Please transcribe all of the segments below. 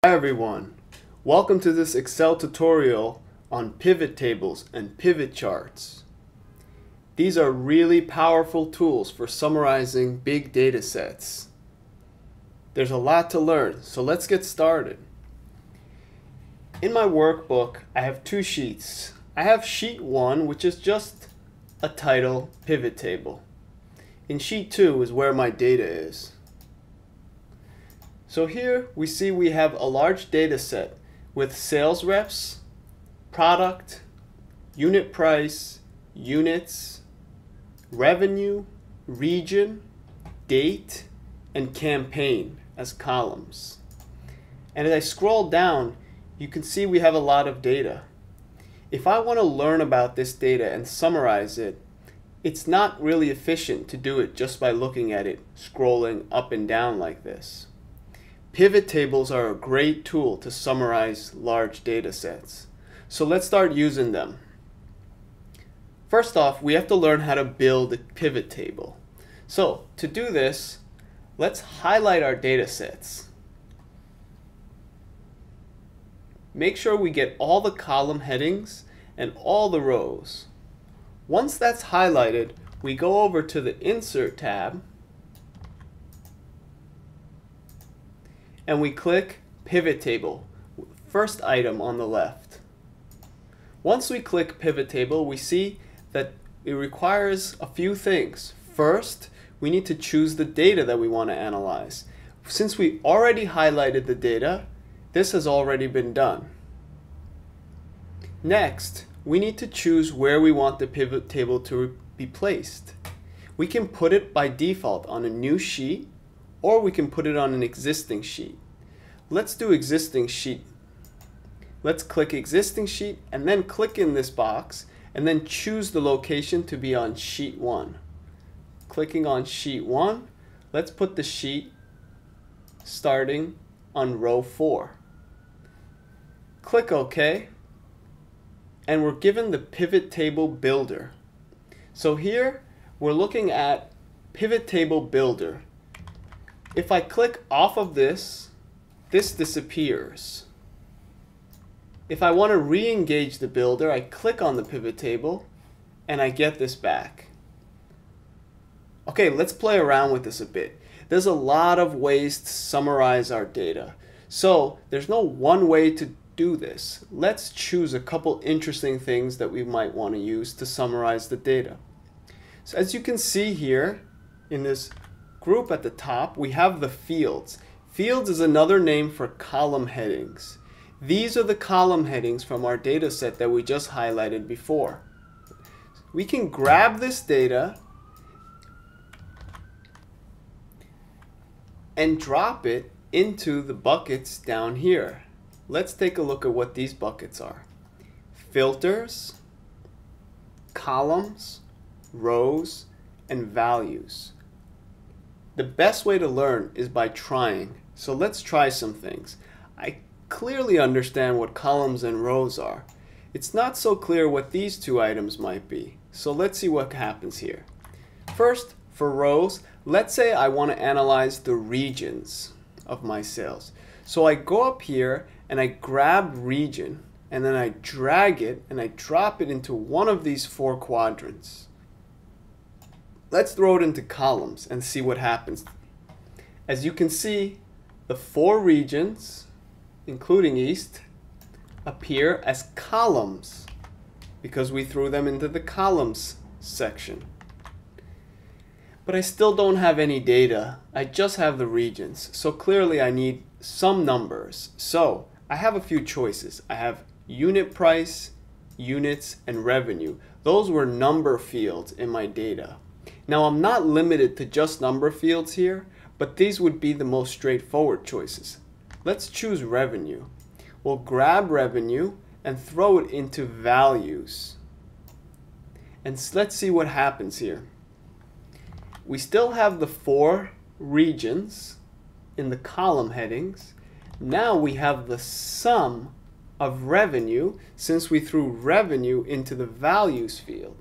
Hi everyone, welcome to this Excel tutorial on pivot tables and pivot charts. These are really powerful tools for summarizing big data sets. There's a lot to learn, so let's get started. In my workbook, I have two sheets. I have sheet 1, which is just a title pivot table. In sheet 2 is where my data is. So here we see we have a large data set with sales reps, product, unit price, units, revenue, region, date, and campaign as columns. And as I scroll down, you can see we have a lot of data. If I want to learn about this data and summarize it, it's not really efficient to do it just by looking at it scrolling up and down like this. Pivot tables are a great tool to summarize large data sets. So let's start using them. First off, we have to learn how to build a pivot table. So to do this, let's highlight our data sets. Make sure we get all the column headings and all the rows. Once that's highlighted, we go over to the Insert tab and we click Pivot Table, first item on the left. Once we click Pivot Table, we see that it requires a few things. First, we need to choose the data that we want to analyze. Since we already highlighted the data, this has already been done. Next, we need to choose where we want the pivot table to be placed. We can put it by default on a new sheet, or we can put it on an existing sheet. Let's do existing sheet. Let's click existing sheet and then click in this box and then choose the location to be on sheet 1. Clicking on sheet 1, let's put the sheet starting on row 4. Click OK, and we're given the pivot table builder. So here we're looking at pivot table builder. If I click off of this, this disappears. If I want to re-engage the builder, I click on the pivot table and I get this back. Okay, let's play around with this a bit. There's a lot of ways to summarize our data. So there's no one way to do this. Let's choose a couple interesting things that we might want to use to summarize the data. So as you can see here in this group at the top, we have the fields. Fields is another name for column headings. These are the column headings from our data set that we just highlighted before. We can grab this data and drop it into the buckets down here. Let's take a look at what these buckets are. Filters, columns, rows, and values. The best way to learn is by trying. So let's try some things. I clearly understand what columns and rows are. It's not so clear what these two items might be. So let's see what happens here. First, for rows, let's say I want to analyze the regions of my sales. So I go up here and I grab region and then I drag it and I drop it into one of these 4 quadrants. Let's throw it into columns and see what happens. As you can see, the 4 regions, including East, appear as columns because we threw them into the columns section. But I still don't have any data. I just have the regions. So clearly I need some numbers. So I have a few choices. I have unit price, units, and revenue. Those were number fields in my data. Now I'm not limited to just number fields here, but these would be the most straightforward choices. Let's choose revenue. We'll grab revenue and throw it into values. And let's see what happens here. We still have the 4 regions in the column headings. Now we have the sum of revenue since we threw revenue into the values field.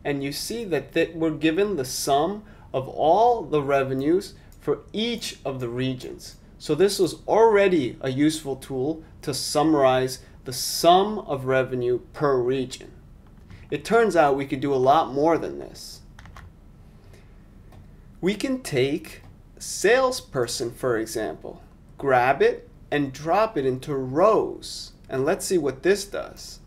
And you see that we're given the sum of all the revenues for each of the regions. So this was already a useful tool to summarize the sum of revenue per region. It turns out we could do a lot more than this. We can take salesperson, for example, grab it and drop it into rows. And let's see what this does.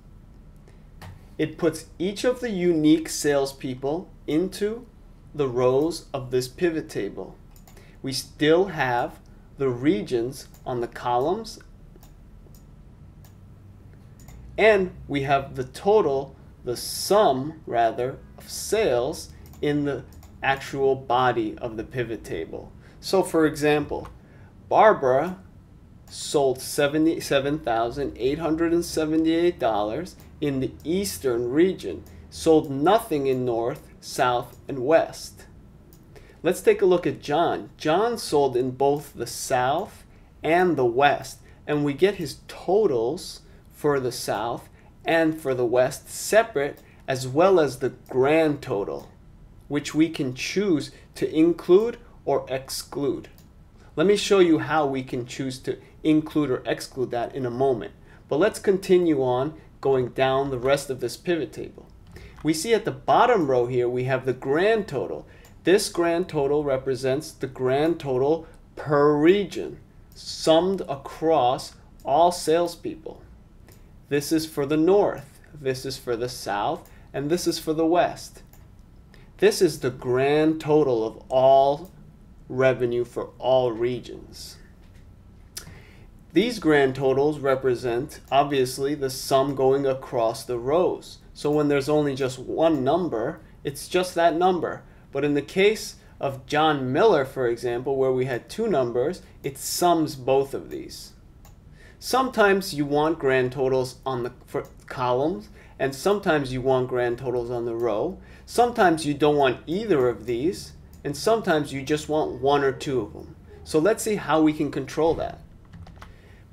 It puts each of the unique salespeople into the rows of this pivot table. We still have the regions on the columns, and we have the total, the sum rather, of sales in the actual body of the pivot table. So for example, Barbara sold $77,878 in the eastern region, sold nothing in north, south, and west. Let's take a look at John. John sold in both the south and the west, and we get his totals for the south and for the west separate, as well as the grand total, which we can choose to include or exclude. Let me show you how we can choose to include or exclude that in a moment. But let's continue on going down the rest of this pivot table. We see at the bottom row here we have the grand total. This grand total represents the grand total per region, summed across all salespeople. This is for the north, this is for the south, and this is for the west. This is the grand total of all revenue for all regions. These grand totals represent, obviously, the sum going across the rows. So when there's only just one number, it's just that number. But in the case of John Miller, for example, where we had two numbers, it sums both of these. Sometimes you want grand totals on the columns, and sometimes you want grand totals on the row. Sometimes you don't want either of these, and sometimes you just want one or two of them. So let's see how we can control that.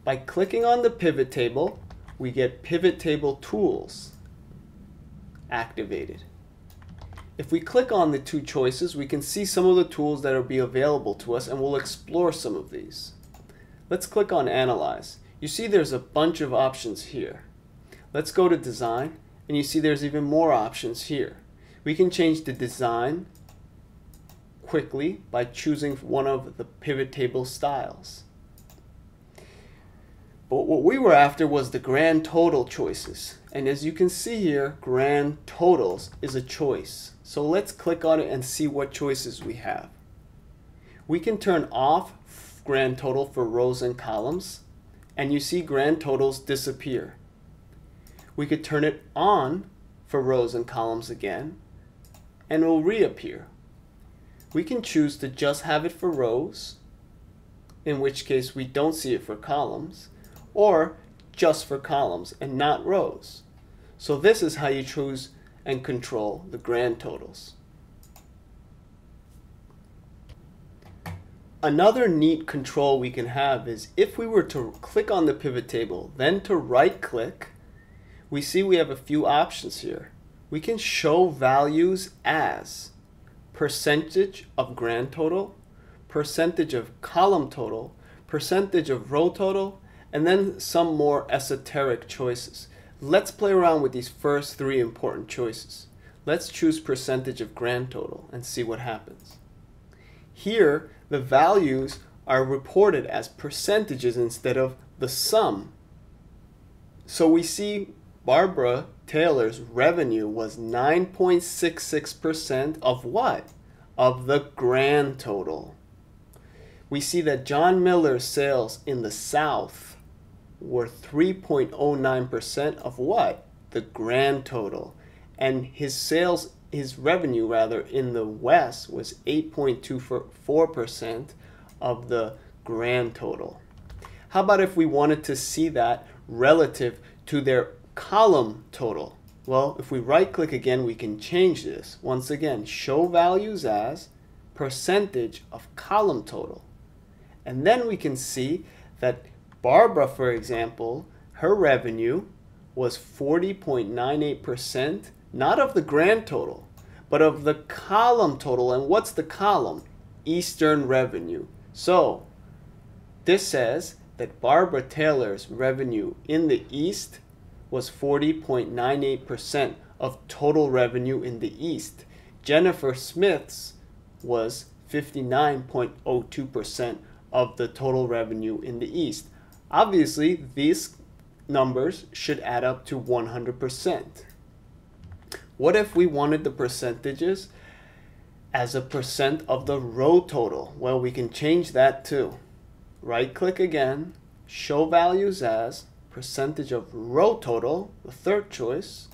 By clicking on the pivot table, we get pivot table tools activated. If we click on the two choices, we can see some of the tools that will be available to us, and we'll explore some of these. Let's click on Analyze. You see there's a bunch of options here. Let's go to Design, and you see there's even more options here. We can change the design quickly by choosing one of the pivot table styles. But what we were after was the grand total choices. And as you can see here, grand totals is a choice. So let's click on it and see what choices we have. We can turn off grand total for rows and columns, and you see grand totals disappear. We could turn it on for rows and columns again, and it will reappear. We can choose to just have it for rows, in which case we don't see it for columns, or just for columns and not rows. So this is how you choose and control the grand totals. Another neat control we can have is if we were to click on the pivot table, then to right click, we see we have a few options here. We can show values as percentage of grand total, percentage of column total, percentage of row total, and then some more esoteric choices. Let's play around with these first three important choices. Let's choose percentage of grand total and see what happens. Here, the values are reported as percentages instead of the sum. So we see Barbara Taylor's revenue was 9.66% of what? Of the grand total. We see that John Miller's sales in the South were 3.09% of what? The grand total. And his revenue rather in the West was 8.24% of the grand total. How about if we wanted to see that relative to their column total? Well, if we right click again, we can change this. Once again, show values as percentage of column total. And then we can see that Barbara, for example, her revenue was 40.98%, not of the grand total, but of the column total. And what's the column? Eastern revenue. So This says that Barbara Taylor's revenue in the East was 40.98% of total revenue in the East. Jennifer Smith's was 59.02% of the total revenue in the East. Obviously, these numbers should add up to 100%. What if we wanted the percentages as a percent of the row total? Well, we can change that too. Right-click again, show values as percentage of row total, the third choice.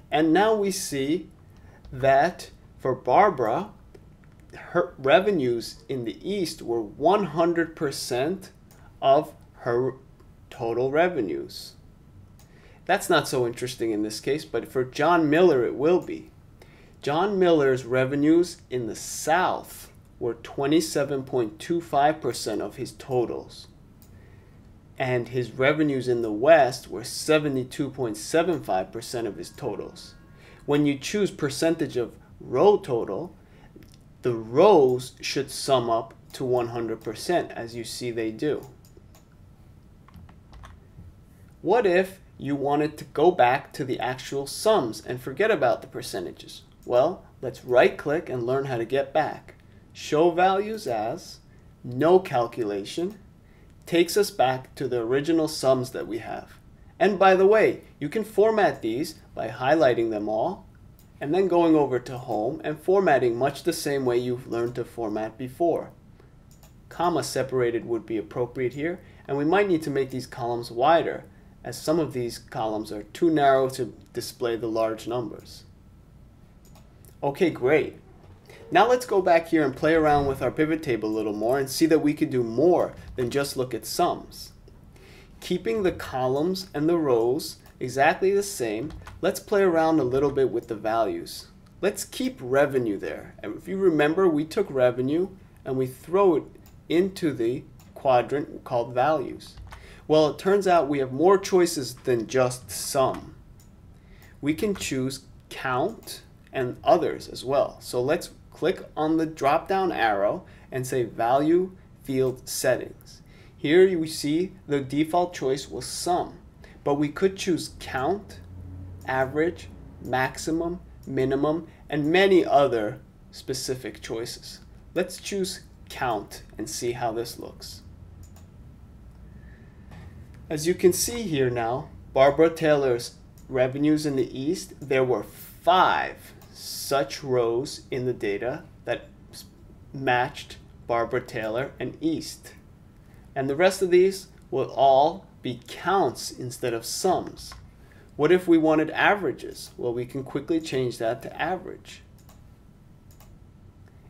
And now we see that for Barbara, her revenues in the East were 100% of her total revenues. That's not so interesting in this case, but for John Miller it will be. John Miller's revenues in the South were 27.25% of his totals. And his revenues in the West were 72.75% of his totals. When you choose percentage of row total, the rows should sum up to 100%, as you see they do. What if you wanted to go back to the actual sums and forget about the percentages? Well, let's right-click and learn how to get back. Show values as, no calculation, takes us back to the original sums that we have. And by the way, you can format these by highlighting them all and then going over to Home and formatting much the same way you've learned to format before. Comma separated would be appropriate here, and we might need to make these columns wider, as some of these columns are too narrow to display the large numbers. Okay, great. Now let's go back here and play around with our pivot table a little more and see that we could do more than just look at sums. Keeping the columns and the rows exactly the same, let's play around a little bit with the values. Let's keep revenue there. And if you remember, we took revenue and we throw it into the quadrant called values. Well, it turns out we have more choices than just sum. We can choose count and others as well. So let's click on the drop-down arrow and say Value Field Settings. Here we see the default choice was sum, but we could choose count, average, maximum, minimum, and many other specific choices. Let's choose count and see how this looks. As you can see here now, Barbara Taylor's revenues in the East, there were 5 such rows in the data that matched Barbara Taylor and East. And the rest of these will all be counts instead of sums. What if we wanted averages? Well, we can quickly change that to average.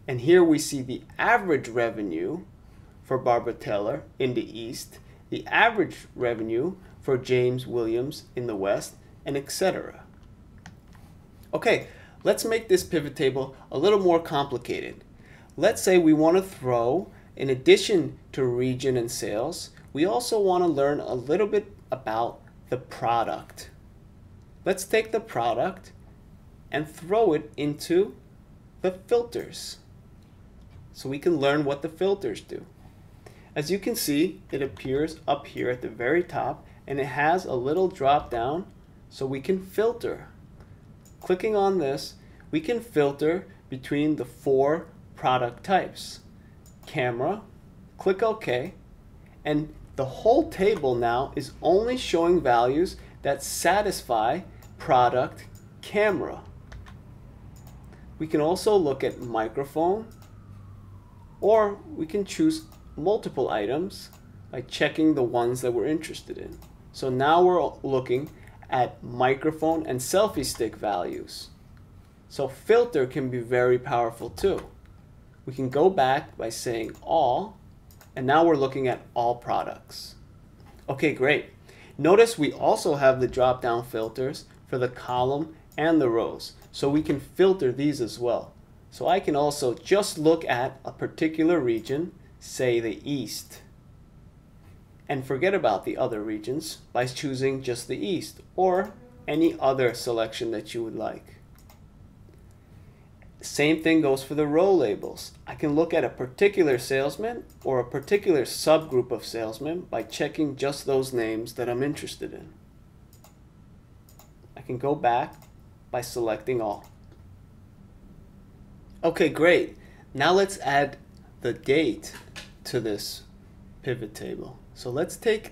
And here we see the average revenue for Barbara Taylor in the East, the average revenue for James Williams in the West, and etc. Okay, let's make this pivot table a little more complicated. Let's say we want to throw, in addition to region and sales, we also want to learn a little bit about the product. Let's take the product and throw it into the filters so we can learn what the filters do. As you can see, it appears up here at the very top, and it has a little drop down so we can filter. Clicking on this, we can filter between the 4 product types. Camera, click OK, and the whole table now is only showing values that satisfy product camera. We can also look at microphone, or we can choose multiple items by checking the ones that we're interested in. So now we're looking at microphone and selfie stick values. So filter can be very powerful too. We can go back by saying all, and now we're looking at all products. Okay, great. Notice we also have the drop-down filters for the column and the rows, so we can filter these as well. So I can also just look at a particular region, say the East, and forget about the other regions by choosing just the East or any other selection that you would like. Same thing goes for the row labels. I can look at a particular salesman or a particular subgroup of salesmen by checking just those names that I'm interested in. I can go back by selecting all. Okay, great. Now let's add the date to this pivot table. So let's take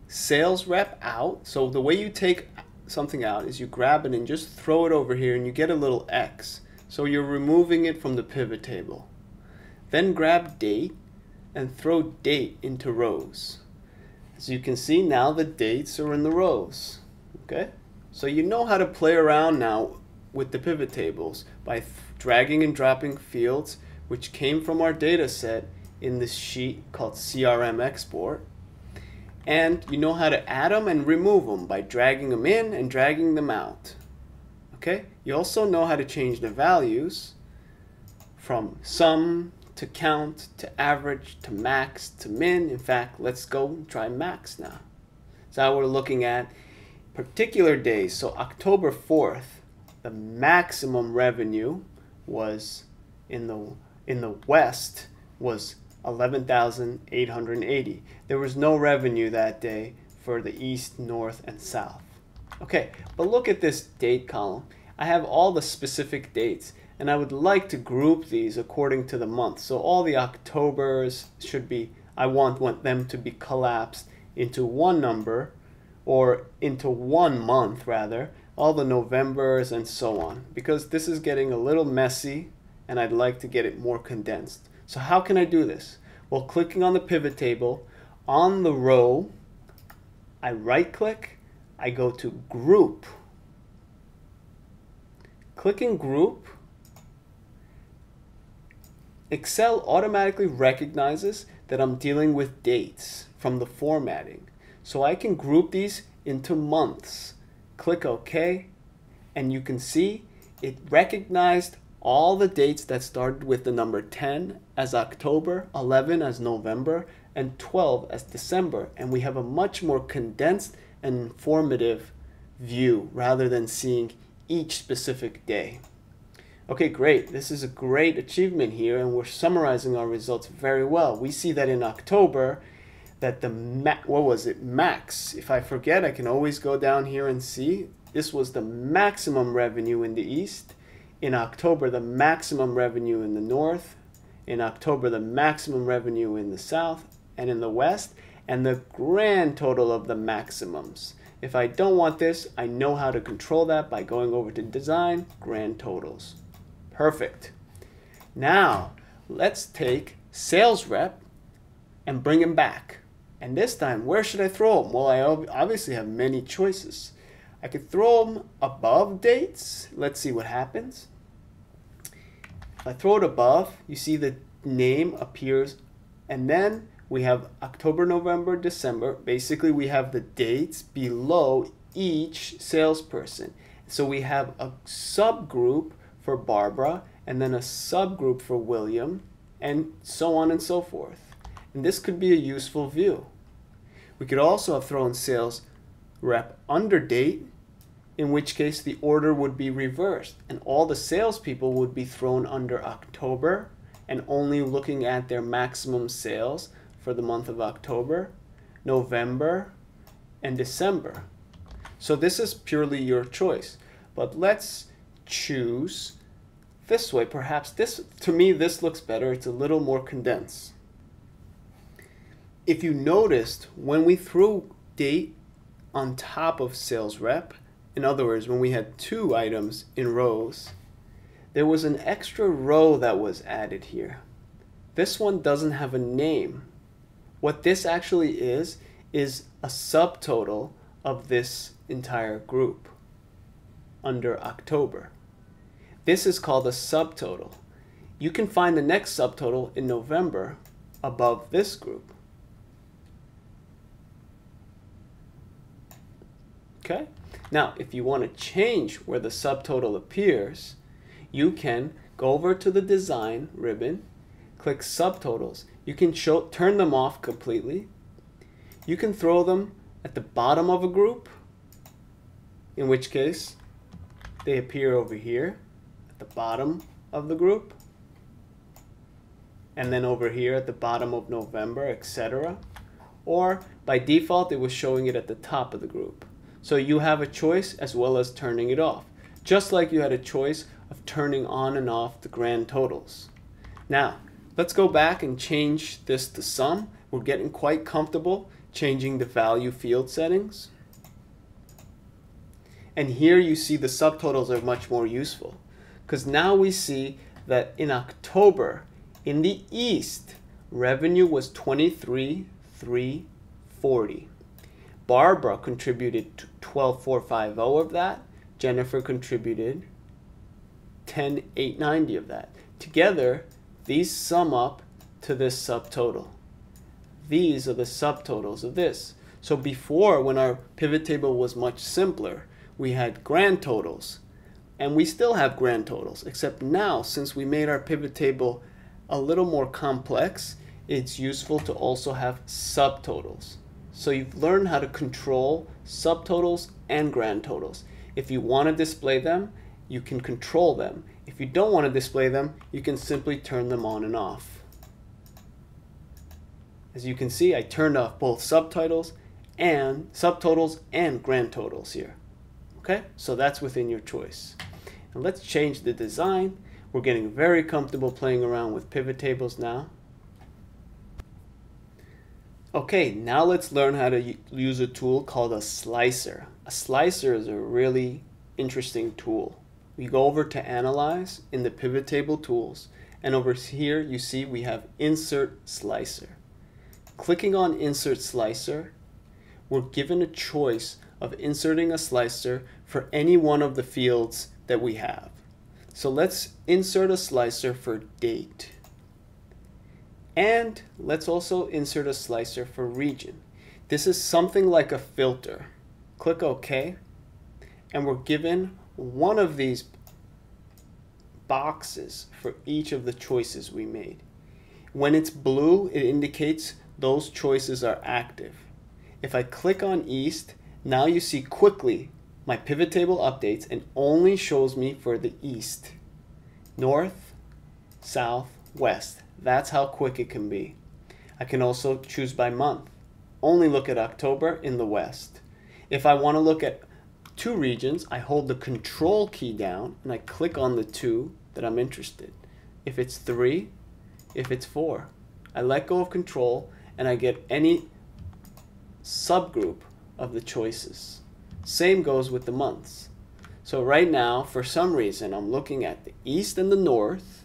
sales rep out. So the way you take something out is you grab it and just throw it over here and you get a little X. So you're removing it from the pivot table. Then grab date and throw date into rows. As you can see, now the dates are in the rows. Okay? So you know how to play around now with the pivot tables by dragging and dropping fields which came from our data set in this sheet called CRM export. And you know how to add them and remove them by dragging them in and dragging them out. Okay? You also know how to change the values from sum to count to average to max to min. In fact, let's go try max now. So we're looking at particular days. So October 4th, the maximum revenue was in the West was 11,880. There was no revenue that day for the East, North, and South. Okay, but look at this date column. I have all the specific dates, and I would like to group these according to the month. So all the Octobers should be, I want them to be collapsed into one number, or into 1 month rather, all the Novembers and so on, because this is getting a little messy and I'd like to get it more condensed. So how can I do this? Well, clicking on the pivot table, on the row, I right click, I go to group. Clicking group, Excel automatically recognizes that I'm dealing with dates from the formatting. So I can group these into months. Click OK, and you can see it recognized all the dates that started with the number 10 as October, 11 as November, and 12 as December. And we have a much more condensed and informative view rather than seeing each specific day. Okay, great. This is a great achievement here, and we're summarizing our results very well. We see that in October, that the max. If I forget, I can always go down here and see. This was the maximum revenue in the East. In October, the maximum revenue in the North. In October, the maximum revenue in the South and in the West, and the grand total of the maximums. If I don't want this, I know how to control that by going over to Design, Grand Totals. Perfect. Now, let's take Sales Rep and bring him back. And this time, where should I throw him? Well, I obviously have many choices. I could throw him above dates. Let's see what happens. If I throw it above, you see the name appears, and then we have October, November, December. Basically, we have the dates below each salesperson. So we have a subgroup for Barbara, and then a subgroup for William, and so on and so forth. And this could be a useful view. We could also have thrown sales rep under date, in which case the order would be reversed, and all the salespeople would be thrown under October, and only looking at their maximum sales for the month of October, November, and December. So this is purely your choice. But let's choose this way. Perhaps this, to me, this looks better. It's a little more condensed. If you noticed, when we threw date on top of sales rep, in other words, when we had two items in rows, there was an extra row that was added here. This one doesn't have a name. What this actually is a subtotal of this entire group under October. This is called a subtotal. You can find the next subtotal in November above this group. Okay? Now, if you want to change where the subtotal appears, you can go over to the Design ribbon, click Subtotals. You can turn them off completely. You can throw them at the bottom of a group, in which case they appear over here at the bottom of the group, and then over here at the bottom of November, etc. Or by default, it was showing it at the top of the group. So you have a choice as well as turning it off, just like you had a choice of turning on and off the grand totals. Now, let's go back and change this to sum. We're getting quite comfortable changing the value field settings. And here you see the subtotals are much more useful, because now we see that in October, in the East, revenue was $23,340. Barbara contributed $12,450 of that. Jennifer contributed $10,890 of that. Together, these sum up to this subtotal. These are the subtotals of this. So before, when our pivot table was much simpler, we had grand totals, and we still have grand totals, except now, since we made our pivot table a little more complex, it's useful to also have subtotals. So you've learned how to control subtotals and grand totals. If you want to display them, you can control them. If you don't want to display them, you can simply turn them on and off. As you can see, I turned off both subtotals and grand totals here. Okay, so that's within your choice. And let's change the design. We're getting very comfortable playing around with pivot tables now. Okay, now let's learn how to use a tool called a slicer. A slicer is a really interesting tool. We go over to Analyze in the pivot table tools, and over here you see we have Insert Slicer. Clicking on Insert Slicer, we're given a choice of inserting a slicer for any one of the fields that we have. So let's insert a slicer for date. And let's also insert a slicer for region. This is something like a filter. Click OK, and we're given one of these boxes for each of the choices we made. When it's blue, it indicates those choices are active. If I click on East, now you see quickly my pivot table updates and only shows me for the East. North, South, West. That's how quick it can be. I can also choose by month. Only look at October in the West. If I want to look at two regions, I hold the Control key down and I click on the two that I'm interested. If it's 3, if it's 4. I let go of Control and I get any subgroup of the choices. Same goes with the months. So right now, for some reason, I'm looking at the East and the North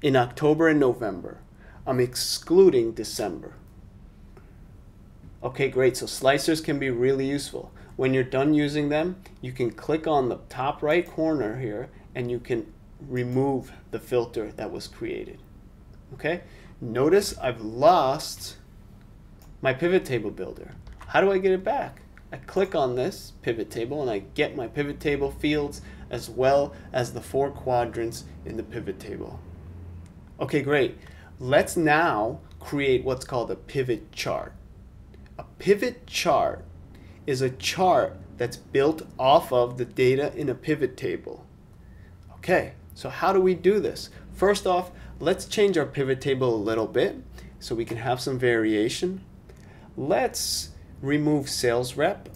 in October and November. I'm excluding December. Okay, great. So slicers can be really useful. When you're done using them, you can click on the top right corner here and you can remove the filter that was created. Okay? Notice I've lost my pivot table builder. How do I get it back? I click on this pivot table and I get my pivot table fields as well as the 4 quadrants in the pivot table. Okay, great. Let's now create what's called a pivot chart. A pivot chart is a chart that's built off of the data in a pivot table. Okay, so how do we do this? First off, let's change our pivot table a little bit so we can have some variation. Let's remove sales rep.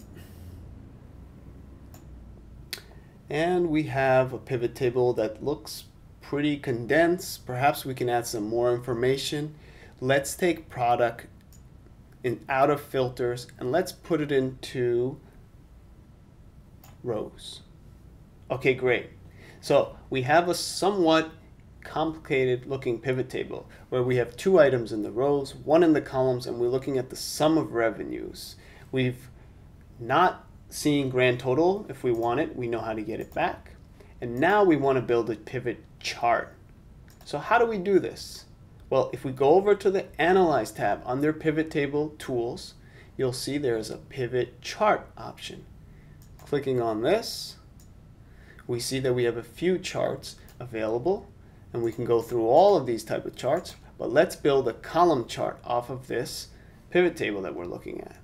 And we have a pivot table that looks pretty condensed. Perhaps we can add some more information. Let's take product out of filters and let's put it into rows. Okay, great. So we have a somewhat complicated looking pivot table where we have 2 items in the rows, 1 in the columns, and we're looking at the sum of revenues. We've not seen grand total. If we want it, we know how to get it back. And now we want to build a pivot chart. So how do we do this? Well, if we go over to the Analyze tab under Pivot Table Tools, you'll see there's a Pivot Chart option. Clicking on this, we see that we have a few charts available, and we can go through all of these type of charts, but let's build a column chart off of this pivot table that we're looking at.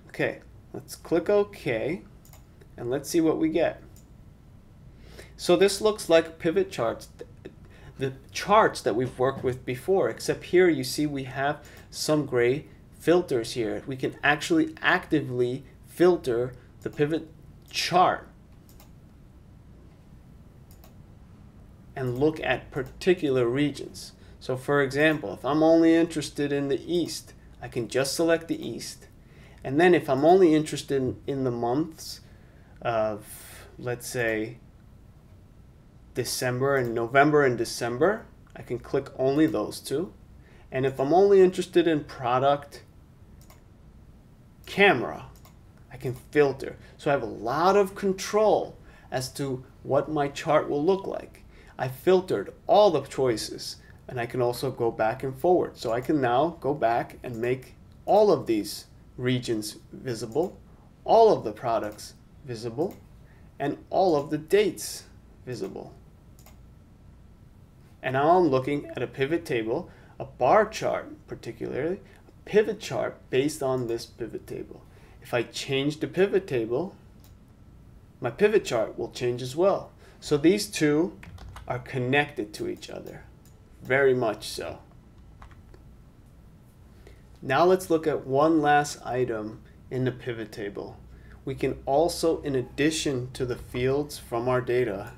Okay, let's click OK, and let's see what we get. So this looks like pivot charts the charts that we've worked with before, except here you see we have some gray filters here. We can actually actively filter the pivot chart and look at particular regions. So for example, if I'm only interested in the East, I can just select the East. And then if I'm only interested in the months of, let's say, December and November and December, I can click only those two. And if I'm only interested in product, camera, I can filter. So I have a lot of control as to what my chart will look like. I filtered all the choices, and I can also go back and forward. So I can now go back and make all of these regions visible, all of the products visible, and all of the dates visible. And now I'm looking at a pivot table, a bar chart particularly, a pivot chart based on this pivot table. If I change the pivot table, my pivot chart will change as well. So these two are connected to each other, very much so. Now let's look at one last item in the pivot table. We can also, in addition to the fields from our data,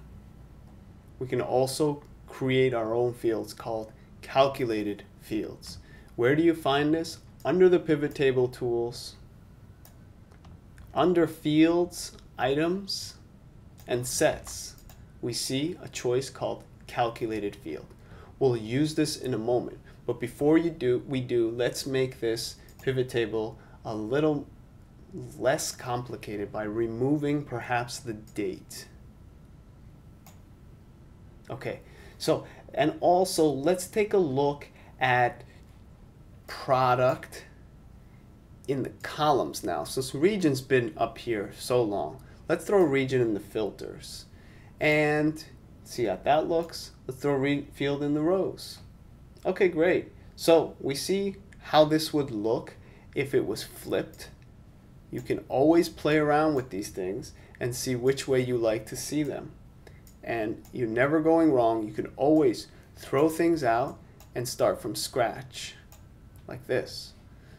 we can also create our own fields called calculated fields. Where do you find this? Under the pivot table tools, under fields, items, and sets, we see a choice called calculated field. We'll use this in a moment, but before we do, let's make this pivot table a little less complicated by removing perhaps the date. Okay, so, and also let's take a look at product in the columns now. Since region's been up here so long, let's throw region in the filters and see how that looks. Let's throw field in the rows. Okay, great. So we see how this would look if it was flipped. You can always play around with these things and see which way you like to see them. And you're never going wrong. You can always throw things out and start from scratch, like this.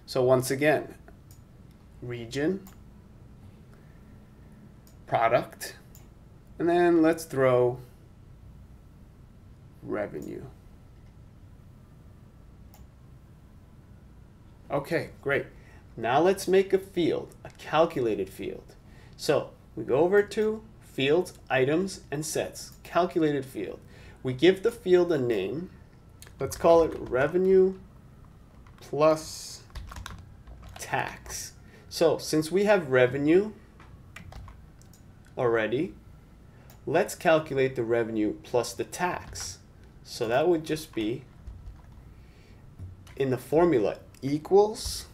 So once again, region, product, and then let's throw revenue. Okay, great. Now let's make a field, a calculated field. So we go over to fields, items, and sets, calculated field. We give the field a name. Let's call it revenue plus tax. So since we have revenue already, let's calculate the revenue plus the tax. So that would just be in the formula equals,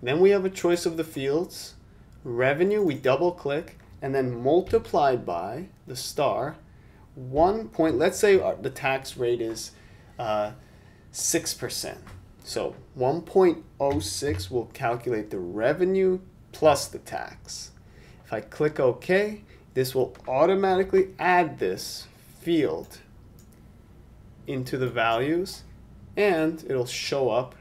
then we have a choice of the fields, revenue, we double click, and then multiplied by the star, 1 point, let's say the tax rate is 6%. So 1.06 will calculate the revenue plus the tax. If I click OK, this will automatically add this field into the values, and it'll show up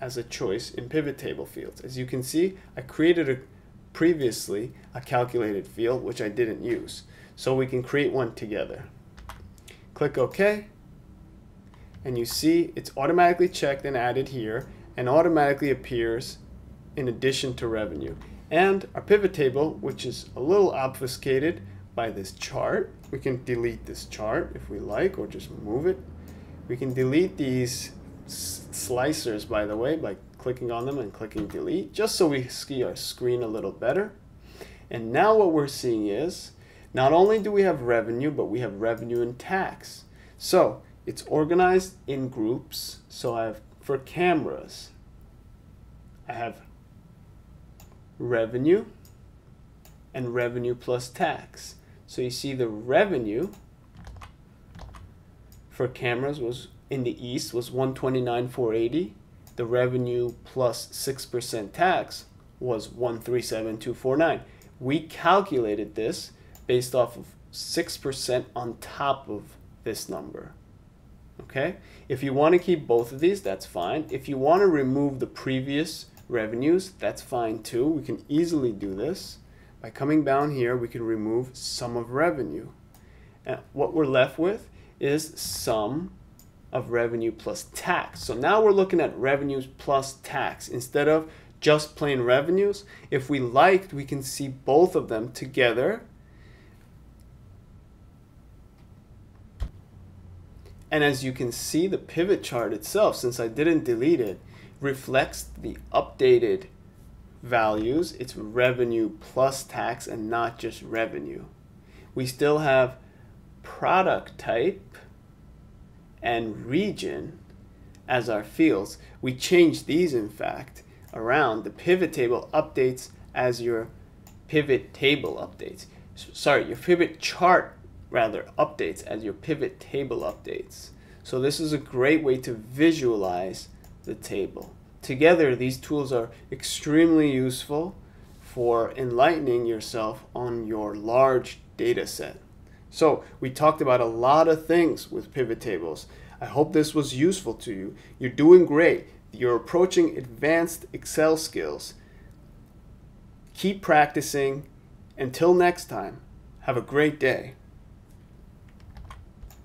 as a choice in pivot table fields. As you can see, I created previously a calculated field which I didn't use. So we can create one together. Click OK, and you see it's automatically checked and added here and automatically appears in addition to revenue. And our pivot table, which is a little obfuscated by this chart, we can delete this chart if we like, or just move it. We can delete these slicers, by the way, by clicking on them and clicking delete, just so we see our screen a little better. And now what we're seeing is, not only do we have revenue, but we have revenue and tax. So it's organized in groups. So I have, for cameras, I have revenue and revenue plus tax. So you see the revenue for cameras was in the East was 129,480. The revenue plus 6% tax was 137,249. We calculated this based off of 6% on top of this number. Okay? If you want to keep both of these, that's fine. If you want to remove the previous revenues, that's fine too. We can easily do this. By coming down here, we can remove sum of revenue. And what we're left with is sum of revenue plus tax. So now we're looking at revenues plus tax instead of just plain revenues. If we liked, we can see both of them together. And as you can see, the pivot chart itself, since I didn't delete it, reflects the updated values. It's revenue plus tax and not just revenue. We still have product type and region as our fields. We changed these, in fact, around. The pivot table updates as your pivot table updates. Sorry, your pivot chart rather updates as your pivot table updates. So this is a great way to visualize the table. Together, these tools are extremely useful for enlightening yourself on your large data set. So we talked about a lot of things with pivot tables. I hope this was useful to you. You're doing great. You're approaching advanced Excel skills. Keep practicing. Until next time, have a great day.